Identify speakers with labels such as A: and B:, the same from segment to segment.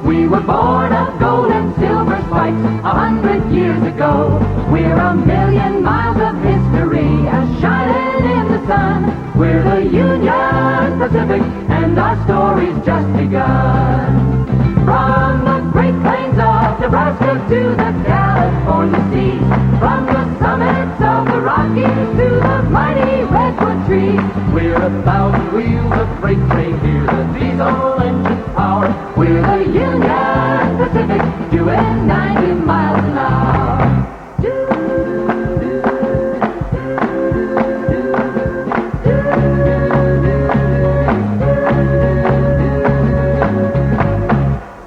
A: We were born of gold and silver spikes 100 years ago. We're a million miles of history, as shining in the sun. We're the Union Pacific, and our story's just begun. From the Great Plains of Nebraska to the California seas, from the summits of the Rockies to the mighty redwood trees, we're 1,000 wheels of freight train here, the diesel engine power. We're the Union Pacific, doing 90 miles an hour.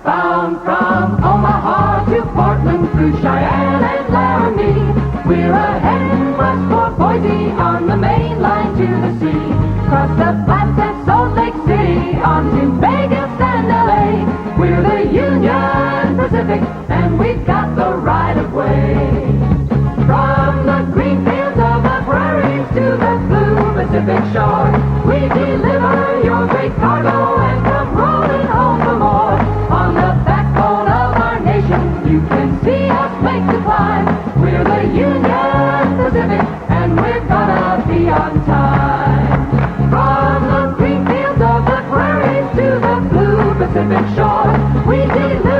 A: Bound from Omaha to Portland through Cheyenne and Laramie, we're heading west for Boise on the main line to the sea. Cross the Flats at Salt Lake City on to Vegas and LA. We're the Union Pacific, and we've got the right of way. From the green fields of the prairies to the blue Pacific shore, we deliver your great cargo and come rolling home for more. On the backbone of our nation, you can see us make the climb. We're the Union Pacific, and we're gonna be on time. From the green fields of the prairies to the blue Pacific shore, we deliver